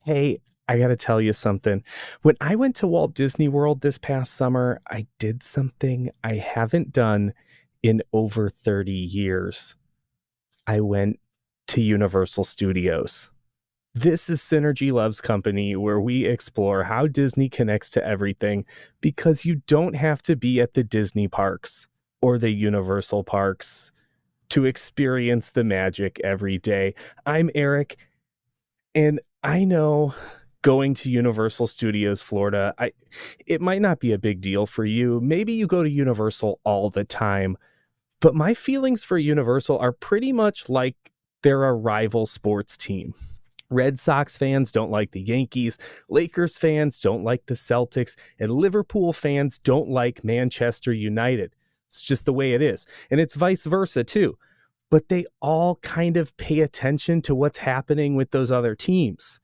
Hey, I gotta tell you something. When I went to Walt Disney World this past summer, I did something I haven't done in over 30 years. I went to Universal Studios. This is Synergy Loves Company, where we explore how Disney connects to everything because you don't have to be at the Disney parks or the Universal parks to experience the magic every day. I'm Eric, and I know going to Universal Studios Florida, it might not be a big deal for you. Maybe you go to Universal all the time, but my feelings for Universal are pretty much like they're a rival sports team. Red Sox fans don't like the Yankees, Lakers fans don't like the Celtics, and Liverpool fans don't like Manchester United. It's just the way it is. And it's vice versa too. But they all kind of pay attention to what's happening with those other teams.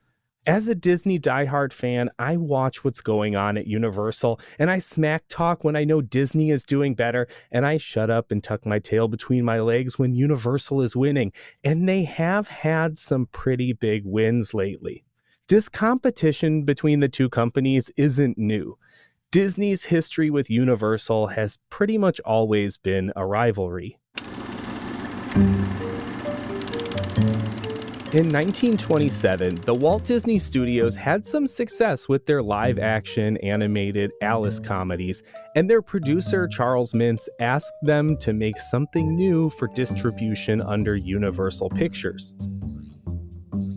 As a Disney diehard fan, I watch what's going on at Universal, and I smack talk when I know Disney is doing better, and I shut up and tuck my tail between my legs when Universal is winning, and they have had some pretty big wins lately. This competition between the two companies isn't new. Disney's history with Universal has pretty much always been a rivalry. In 1927, the Walt Disney Studios had some success with their live-action animated Alice comedies, and their producer, Charles Mintz, asked them to make something new for distribution under Universal Pictures.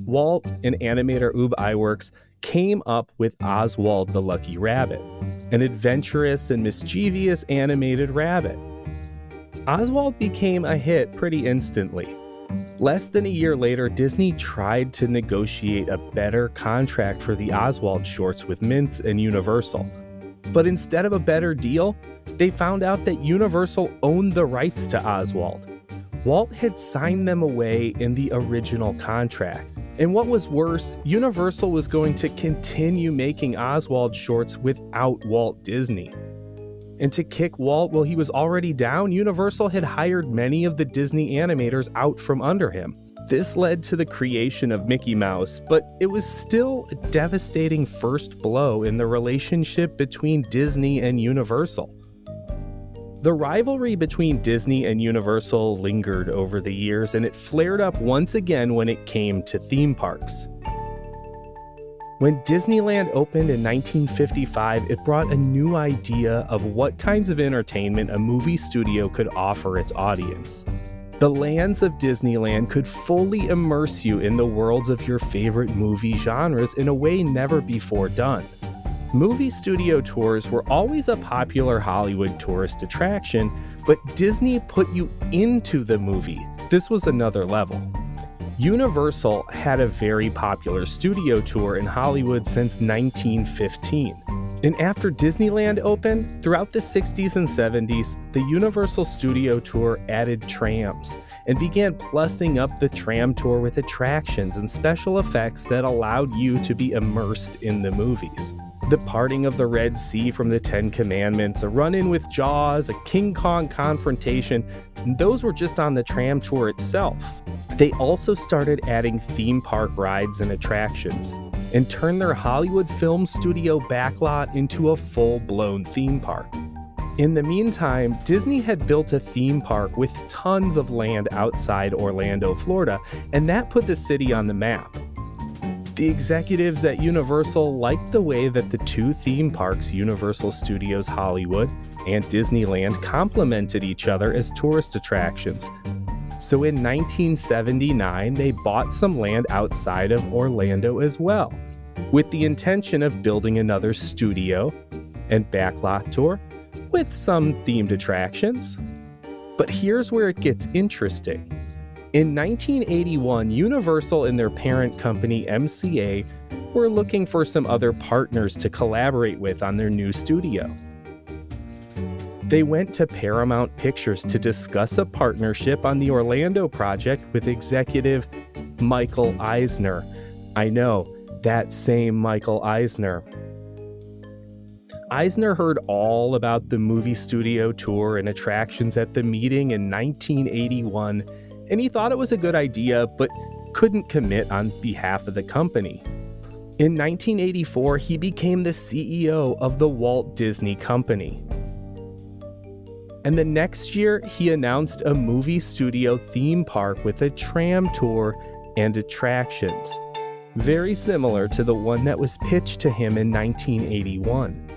Walt and animator Ub Iwerks came up with Oswald the Lucky Rabbit, an adventurous and mischievous animated rabbit. Oswald became a hit pretty instantly. Less than a year later, Disney tried to negotiate a better contract for the Oswald shorts with Mintz and Universal. But instead of a better deal, they found out that Universal owned the rights to Oswald. Walt had signed them away in the original contract. And what was worse, Universal was going to continue making Oswald shorts without Walt Disney. And to kick Walt while he was already down, Universal had hired many of the Disney animators out from under him. This led to the creation of Mickey Mouse, but it was still a devastating first blow in the relationship between Disney and Universal. The rivalry between Disney and Universal lingered over the years, and it flared up once again when it came to theme parks. When Disneyland opened in 1955, it brought a new idea of what kinds of entertainment a movie studio could offer its audience. The lands of Disneyland could fully immerse you in the worlds of your favorite movie genres in a way never before done. Movie studio tours were always a popular Hollywood tourist attraction, but Disney put you into the movie. This was another level. Universal had a very popular studio tour in Hollywood since 1915. And after Disneyland opened, throughout the 60s and 70s, the Universal Studio Tour added trams and began plussing up the tram tour with attractions and special effects that allowed you to be immersed in the movies. The parting of the Red Sea from the Ten Commandments, a run-in with Jaws, a King Kong confrontation, those were just on the tram tour itself. They also started adding theme park rides and attractions, and turned their Hollywood film studio backlot into a full-blown theme park. In the meantime, Disney had built a theme park with tons of land outside Orlando, Florida, and that put the city on the map. The executives at Universal liked the way that the two theme parks, Universal Studios Hollywood and Disneyland, complemented each other as tourist attractions. So in 1979, they bought some land outside of Orlando as well, with the intention of building another studio and backlot tour with some themed attractions. But here's where it gets interesting. In 1981, Universal and their parent company, MCA, were looking for some other partners to collaborate with on their new studio. They went to Paramount Pictures to discuss a partnership on the Orlando project with executive Michael Eisner. I know, that same Michael Eisner. Eisner heard all about the movie studio tour and attractions at the meeting in 1981, and he thought it was a good idea, but couldn't commit on behalf of the company. In 1984, he became the CEO of the Walt Disney Company. And the next year, he announced a movie studio theme park with a tram tour and attractions, very similar to the one that was pitched to him in 1981.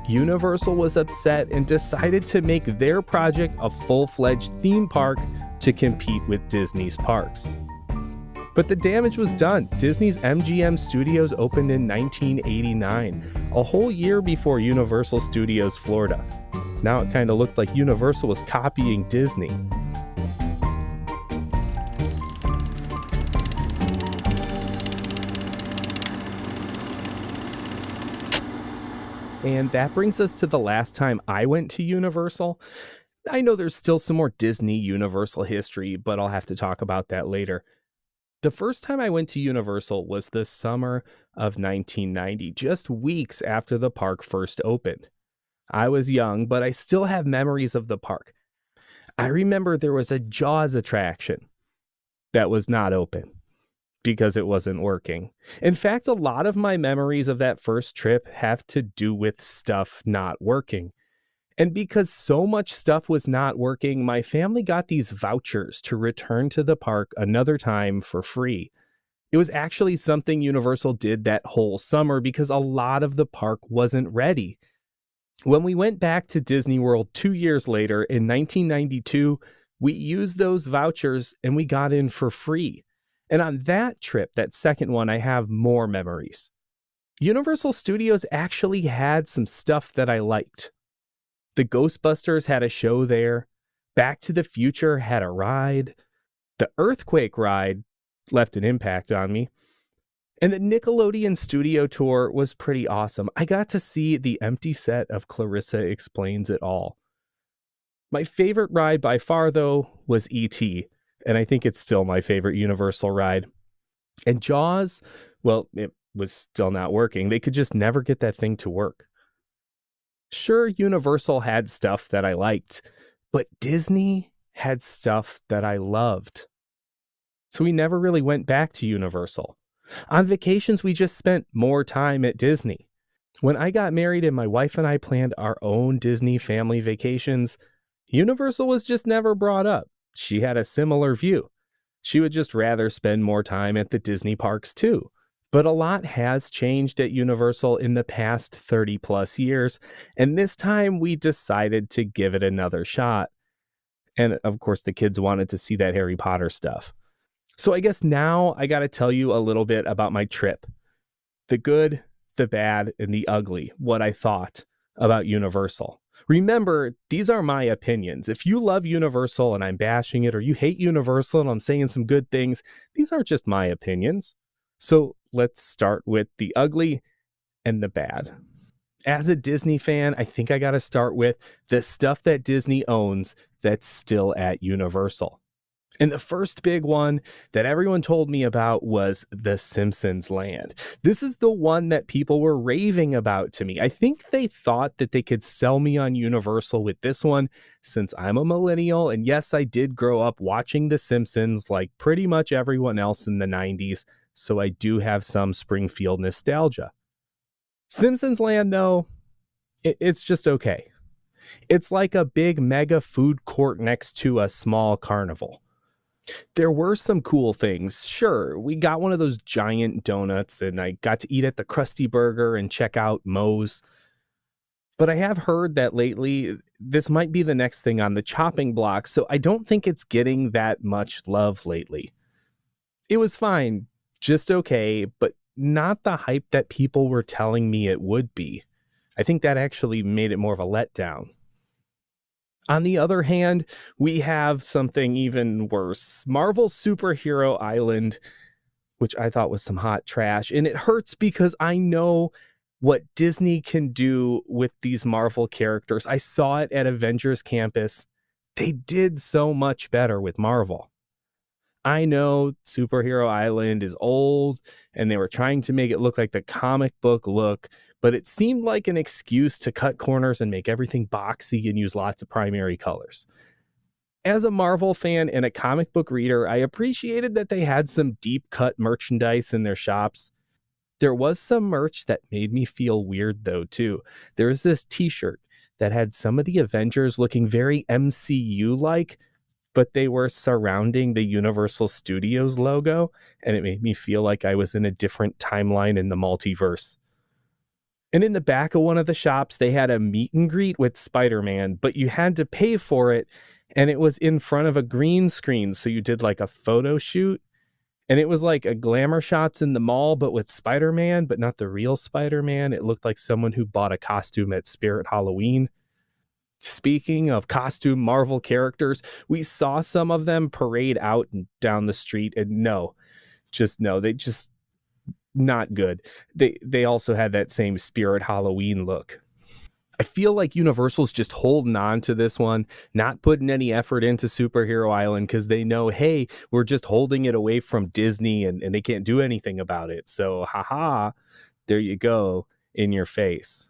Universal was upset and decided to make their project a full-fledged theme park to compete with Disney's parks. But the damage was done. Disney's MGM Studios opened in 1989, a whole year before Universal Studios Florida. Now it kind of looked like Universal was copying Disney. And that brings us to the last time I went to Universal. I know there's still some more Disney Universal history, but I'll have to talk about that later. The first time I went to Universal was the summer of 1990, just weeks after the park first opened. I was young, but I still have memories of the park. I remember there was a Jaws attraction that was not open because it wasn't working. In fact, a lot of my memories of that first trip have to do with stuff not working. And because so much stuff was not working, my family got these vouchers to return to the park another time for free. It was actually something Universal did that whole summer because a lot of the park wasn't ready. When we went back to Disney World 2 years later in 1992, we used those vouchers and we got in for free. And on that trip, that second one, I have more memories. Universal Studios actually had some stuff that I liked. The Ghostbusters had a show there. Back to the Future had a ride. The Earthquake ride left an impact on me. And the Nickelodeon Studio Tour was pretty awesome. I got to see the empty set of Clarissa Explains It All. My favorite ride by far, though, was E.T., and I think it's still my favorite Universal ride. And Jaws, well, it was still not working. They could just never get that thing to work. Sure, Universal had stuff that I liked, but Disney had stuff that I loved. So we never really went back to Universal. On vacations, we just spent more time at Disney. When I got married and my wife and I planned our own Disney family vacations, Universal was just never brought up. She had a similar view. She would just rather spend more time at the Disney parks too. But a lot has changed at Universal in the past 30 plus years, and this time we decided to give it another shot. And of course, the kids wanted to see that Harry Potter stuff. So I guess now I got to tell you a little bit about my trip. The good, the bad, and the ugly, what I thought about Universal. Remember, these are my opinions. If you love Universal and I'm bashing it, or you hate Universal and I'm saying some good things, these are just my opinions. So let's start with the ugly and the bad. As a Disney fan, I think I got to start with the stuff that Disney owns that's still at Universal. And the first big one that everyone told me about was the Simpsons Land. This is the one that people were raving about to me. I think they thought that they could sell me on Universal with this one since I'm a millennial. And yes, I did grow up watching The Simpsons like pretty much everyone else in the 90s. So I do have some Springfield nostalgia. Simpsons Land, though, it's just okay. It's like a big mega food court next to a small carnival. There were some cool things. Sure, we got one of those giant donuts and I got to eat at the Krusty Burger and check out Moe's. But I have heard that lately this might be the next thing on the chopping block, so I don't think it's getting that much love lately. It was fine, just okay, but not the hype that people were telling me it would be. I think that actually made it more of a letdown. On the other hand, we have something even worse. Marvel Superhero Island, which I thought was some hot trash. And it hurts because I know what Disney can do with these Marvel characters. I saw it at Avengers Campus. They did so much better with Marvel. I know Superhero Island is old and they were trying to make it look like the comic book look, but it seemed like an excuse to cut corners and make everything boxy and use lots of primary colors. As a Marvel fan and a comic book reader, I appreciated that they had some deep cut merchandise in their shops. There was some merch that made me feel weird though too. There was this t-shirt that had some of the Avengers looking very MCU like, but they were surrounding the Universal Studios logo, and it made me feel like I was in a different timeline in the multiverse. And in the back of one of the shops, they had a meet and greet with Spider-Man, but you had to pay for it, and it was in front of a green screen, so you did like a photo shoot, and it was like a glamour shots in the mall, but with Spider-Man, but not the real Spider-Man. It looked like someone who bought a costume at Spirit Halloween. Speaking of costume Marvel characters, we saw some of them parade out and down the street, and they just not good. They also had that same Spirit Halloween look. I feel like Universal's just holding on to this one, not putting any effort into Superhero Island because they know, hey, we're just holding it away from Disney and they can't do anything about it. So, haha, there you go, in your face.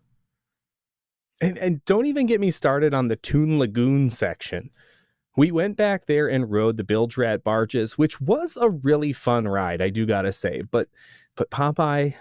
And don't even get me started on the Toon Lagoon section. We went back there and rode the Bilge Rat barges, which was a really fun ride, I do gotta say. But Popeye,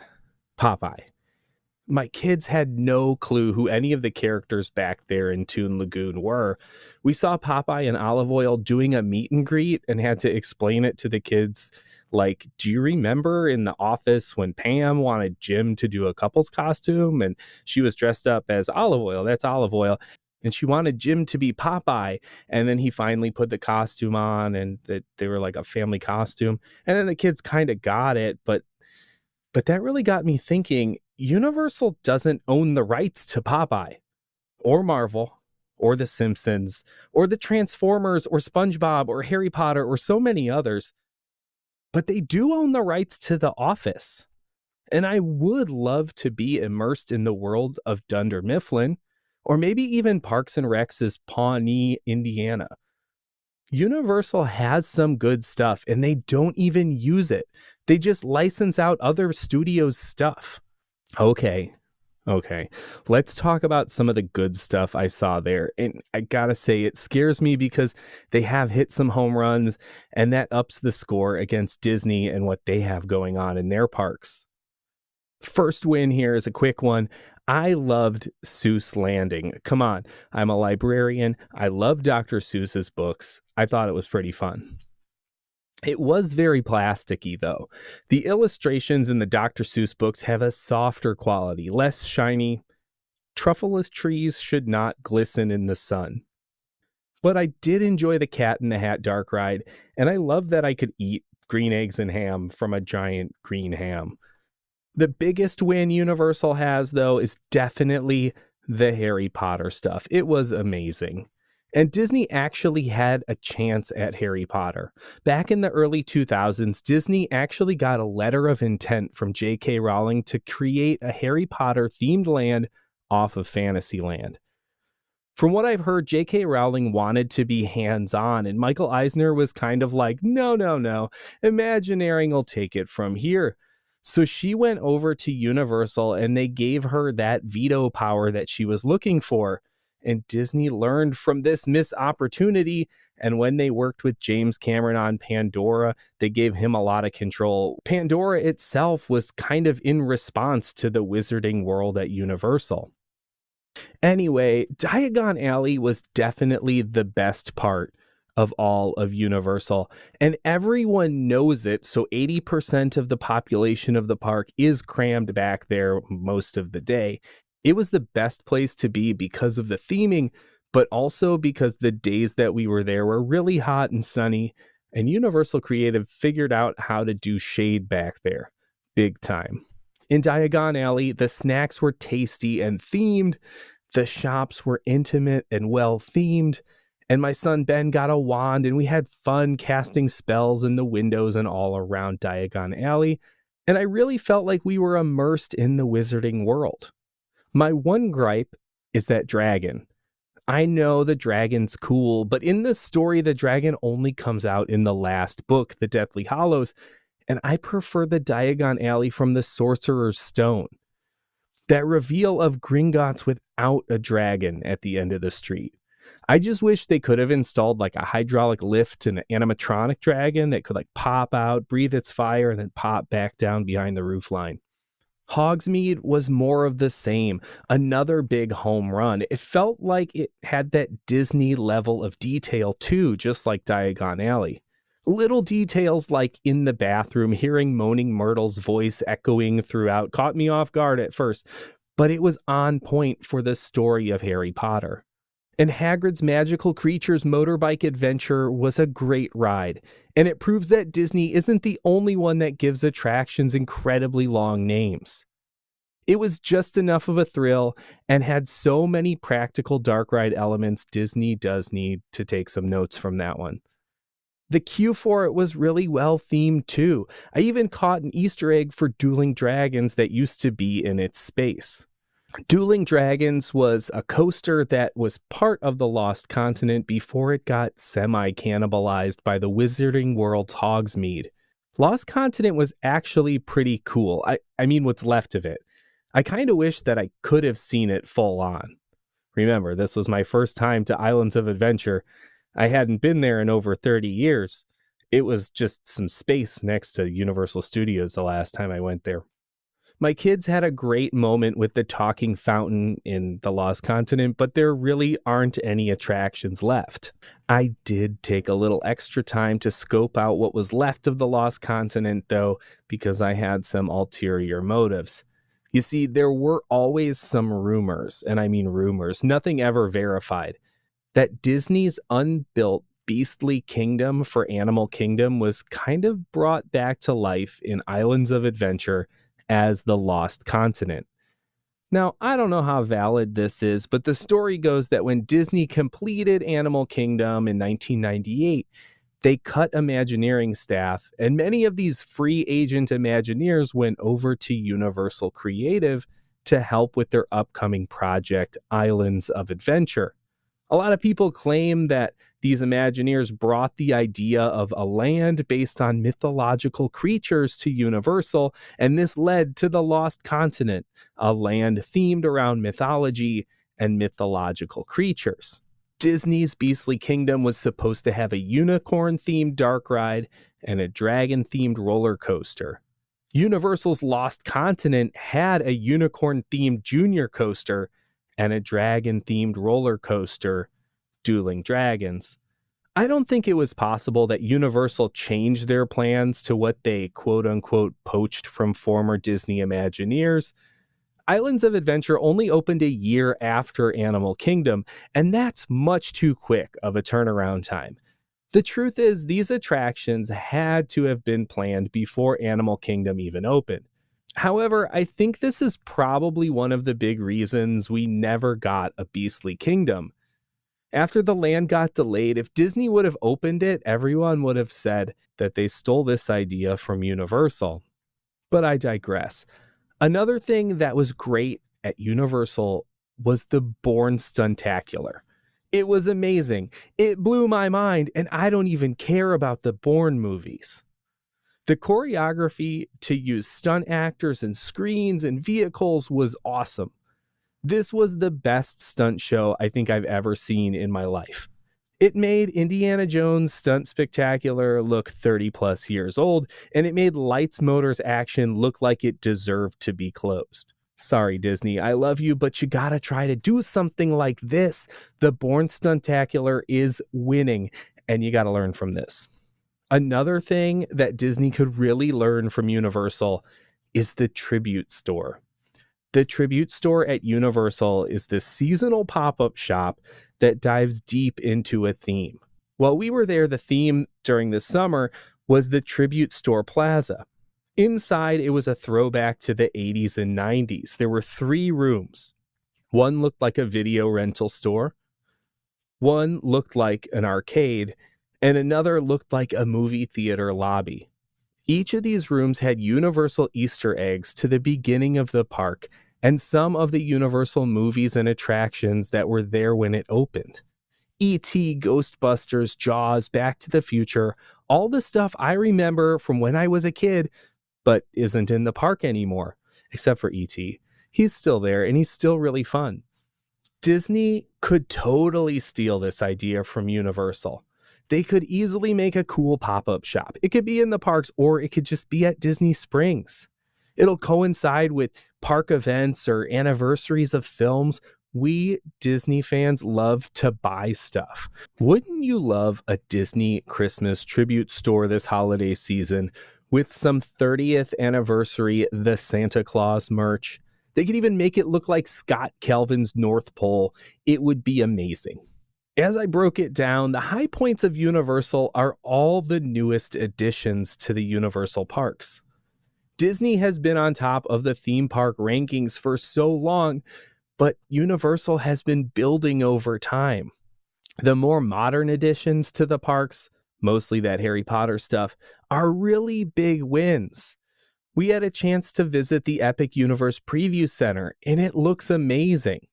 my kids had no clue who any of the characters back there in Toon Lagoon were. We saw Popeye and Olive Oyl doing a meet and greet and had to explain it to the kids. Like, do you remember in the office when Pam wanted Jim to do a couple's costume and she was dressed up as Olive Oyl? That's Olive Oyl. And she wanted Jim to be Popeye. And then he finally put the costume on and that they were like a family costume. And then the kids kind of got it. But that really got me thinking, Universal doesn't own the rights to Popeye or Marvel or The Simpsons or the Transformers or SpongeBob or Harry Potter or so many others. But they do own the rights to The Office. And I would love to be immersed in the world of Dunder Mifflin, or maybe even Parks and Rec's Pawnee, Indiana. Universal has some good stuff, and they don't even use it. They just license out other studios' stuff. Okay. Let's talk about some of the good stuff I saw there. And I gotta say, it scares me because they have hit some home runs, and that ups the score against Disney and what they have going on in their parks. First win here is a quick one. I loved Seuss Landing. Come on, I'm a librarian. I love Dr. Seuss's books. I thought it was pretty fun. It was very plasticky, though. The illustrations in the Dr. Seuss books have a softer quality, less shiny. Truffleless trees should not glisten in the sun. But I did enjoy the Cat in the Hat dark ride, and I love that I could eat green eggs and ham from a giant green ham. The biggest win Universal has, though, is definitely the Harry Potter stuff. It was amazing. And Disney actually had a chance at Harry Potter. Back in the early 2000s, Disney actually got a letter of intent from J.K. Rowling to create a Harry Potter themed land off of Fantasyland. From what I've heard, J.K. Rowling wanted to be hands-on, and Michael Eisner was kind of like, no, Imagineering will take it from here. So she went over to Universal, and they gave her that veto power that she was looking for. And Disney learned from this missed opportunity. And when they worked with James Cameron on Pandora, they gave him a lot of control. Pandora itself was kind of in response to the wizarding world at Universal. Anyway, Diagon Alley was definitely the best part of all of Universal, and everyone knows it. So 80% of the population of the park is crammed back there most of the day. It was the best place to be because of the theming, but also because the days that we were there were really hot and sunny, and Universal Creative figured out how to do shade back there. Big time. In Diagon Alley, the snacks were tasty and themed, the shops were intimate and well themed, and my son Ben got a wand and we had fun casting spells in the windows and all around Diagon Alley, and I really felt like we were immersed in the wizarding world. My one gripe is that dragon. I know the dragon's cool, but in the story, the dragon only comes out in the last book, The Deathly Hallows, and I prefer the Diagon Alley from the Sorcerer's Stone. That reveal of Gringotts without a dragon at the end of the street. I just wish they could have installed like a hydraulic lift and an animatronic dragon that could like pop out, breathe its fire, and then pop back down behind the roofline. Hogsmeade was more of the same, another big home run. It felt like it had that Disney level of detail too, just like Diagon Alley. Little details like in the bathroom, hearing Moaning Myrtle's voice echoing throughout caught me off guard at first, but it was on point for the story of Harry Potter. And Hagrid's Magical Creatures motorbike adventure was a great ride, and it proves that Disney isn't the only one that gives attractions incredibly long names. It was just enough of a thrill and had so many practical dark ride elements. Disney does need to take some notes from that one. The queue for it was really well themed too. I even caught an Easter egg for Dueling Dragons that used to be in its space. Dueling Dragons was a coaster that was part of the Lost Continent before it got semi-cannibalized by the Wizarding World's Hogsmeade. Lost Continent was actually pretty cool. I mean, what's left of it. I kind of wish that I could have seen it full on. Remember, this was my first time to Islands of Adventure. I hadn't been there in over 30 years. It was just some space next to Universal Studios the last time I went there. My kids had a great moment with the talking fountain in the Lost Continent, but there really aren't any attractions left. I did take a little extra time to scope out what was left of the Lost Continent, though, because I had some ulterior motives. You see, there were always some rumors, and I mean rumors, nothing ever verified, that Disney's unbuilt Beastly Kingdom for Animal Kingdom was kind of brought back to life in Islands of Adventure as the Lost Continent. Now, I don't know how valid this is, but the story goes that when Disney completed Animal Kingdom in 1998, they cut Imagineering staff, and many of these free agent Imagineers went over to Universal Creative to help with their upcoming project, Islands of Adventure. A lot of people claim that these Imagineers brought the idea of a land based on mythological creatures to Universal, and this led to the Lost Continent, a land themed around mythology and mythological creatures. Disney's Beastly Kingdom was supposed to have a unicorn-themed dark ride and a dragon-themed roller coaster. Universal's Lost Continent had a unicorn-themed junior coaster and a dragon-themed roller coaster, Dueling Dragons. I don't think it was possible that Universal changed their plans to what they quote-unquote poached from former Disney Imagineers. Islands of Adventure only opened a year after Animal Kingdom, and that's much too quick of a turnaround time. The truth is, these attractions had to have been planned before Animal Kingdom even opened. However, I think this is probably one of the big reasons we never got a Beastly Kingdom. After the land got delayed, if Disney would have opened it, everyone would have said that they stole this idea from Universal. But I digress. Another thing that was great at Universal was the Bourne Stuntacular. It was amazing. It blew my mind, and I don't even care about the Bourne movies. The choreography to use stunt actors and screens and vehicles was awesome. This was the best stunt show I think I've ever seen in my life. It made Indiana Jones Stunt Spectacular look 30 plus years old, and it made Lights Motors Action look like it deserved to be closed. Sorry, Disney, I love you, but you gotta try to do something like this. The Bourne Stuntacular is winning, and you gotta learn from this. Another thing that Disney could really learn from Universal is the Tribute Store. The Tribute Store at Universal is this seasonal pop-up shop that dives deep into a theme. While we were there, the theme during the summer was the Tribute Store Plaza. Inside, it was a throwback to the 80s and 90s. There were 3 rooms. One looked like a video rental store. One looked like an arcade, and another looked like a movie theater lobby. Each of these rooms had Universal Easter eggs to the beginning of the park and some of the Universal movies and attractions that were there when it opened. E.T., Ghostbusters, Jaws, Back to the Future, all the stuff I remember from when I was a kid, but isn't in the park anymore, except for E.T. He's still there, and he's still really fun. Disney could totally steal this idea from Universal. They could easily make a cool pop-up shop. It could be in the parks, or it could just be at Disney Springs. It'll coincide with park events or anniversaries of films. We Disney fans love to buy stuff. Wouldn't you love a Disney Christmas tribute store this holiday season with some 30th anniversary The Santa Claus merch? They could even make it look like Scott Kelvin's North Pole. It would be amazing. As I broke it down, the high points of Universal are all the newest additions to the Universal parks. Disney has been on top of the theme park rankings for so long, but Universal has been building over time. The more modern additions to the parks, mostly that Harry Potter stuff, are really big wins. We had a chance to visit the Epic Universe Preview Center, and it looks amazing.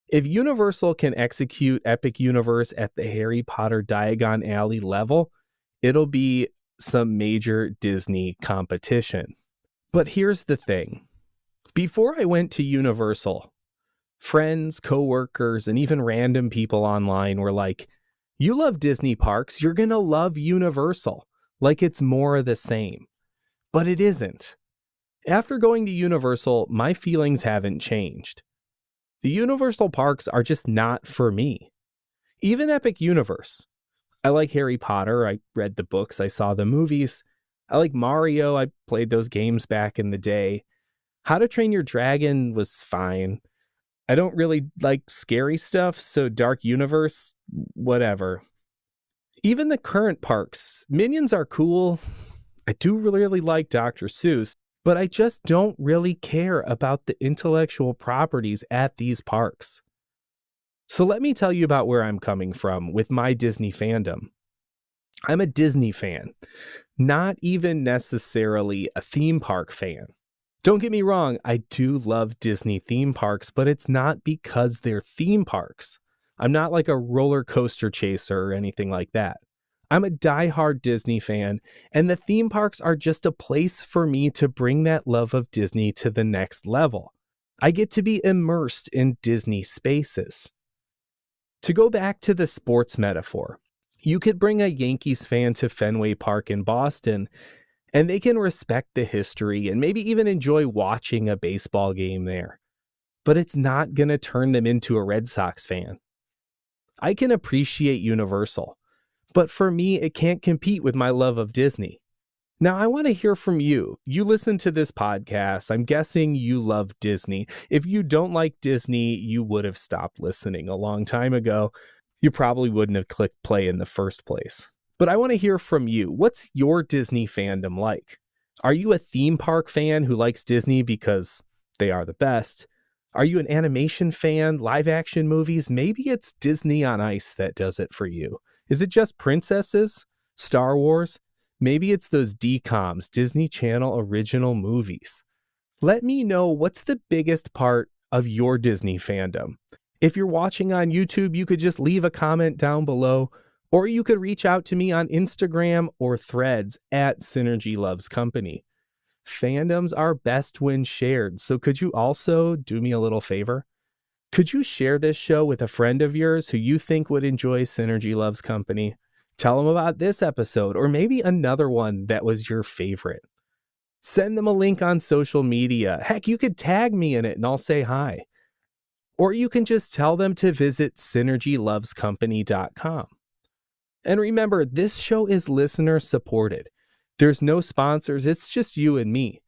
If Universal can execute Epic Universe at the Harry Potter Diagon Alley level, it'll be some major Disney competition. But here's the thing. Before I went to Universal, friends, coworkers, and even random people online were like, "You love Disney parks, you're gonna love Universal." Like it's more of the same. But it isn't. After going to Universal, my feelings haven't changed. The Universal parks are just not for me. Even Epic Universe. I like Harry Potter, I read the books, I saw the movies. I like Mario, I played those games back in the day. How to Train Your Dragon was fine. I don't really like scary stuff, so Dark Universe, whatever. Even the current parks, Minions are cool. I do really like Dr. Seuss, but I just don't really care about the intellectual properties at these parks. So let me tell you about where I'm coming from with my Disney fandom. I'm a Disney fan, not even necessarily a theme park fan. Don't get me wrong, I do love Disney theme parks, but it's not because they're theme parks. I'm not like a roller coaster chaser or anything like that. I'm a diehard Disney fan, and the theme parks are just a place for me to bring that love of Disney to the next level. I get to be immersed in Disney spaces. To go back to the sports metaphor, you could bring a Yankees fan to Fenway Park in Boston, and they can respect the history and maybe even enjoy watching a baseball game there. But it's not going to turn them into a Red Sox fan. I can appreciate Universal, but for me, it can't compete with my love of Disney. Now, I want to hear from you. You listen to this podcast. I'm guessing you love Disney. If you don't like Disney, you would have stopped listening a long time ago. You probably wouldn't have clicked play in the first place. But I want to hear from you. What's your Disney fandom like? Are you a theme park fan who likes Disney because they are the best? Are you an animation fan, live action movies? Maybe it's Disney on Ice that does it for you. Is it just princesses? Star Wars? Maybe it's those DCOMs, Disney Channel original movies. Let me know what's the biggest part of your Disney fandom. If you're watching on YouTube, you could just leave a comment down below, or you could reach out to me on Instagram or Threads at Synergy Loves Company. Fandoms are best when shared, so could you also do me a little favor? Could you share this show with a friend of yours who you think would enjoy Synergy Loves Company? Tell them about this episode, or maybe another one that was your favorite. Send them a link on social media. Heck, you could tag me in it and I'll say hi. Or you can just tell them to visit synergylovescompany.com. And remember, this show is listener supported. There's no sponsors, it's just you and me.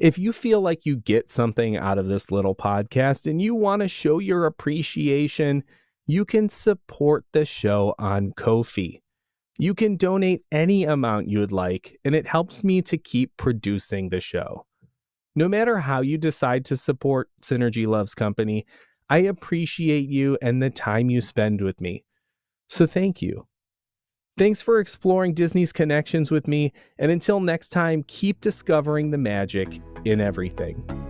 If you feel like you get something out of this little podcast and you want to show your appreciation, you can support the show on Ko-fi. You can donate any amount you would like, and it helps me to keep producing the show. No matter how you decide to support Synergy Loves Company, I appreciate you and the time you spend with me. So thank you. Thanks for exploring Disney's connections with me, and until next time, keep discovering the magic in everything.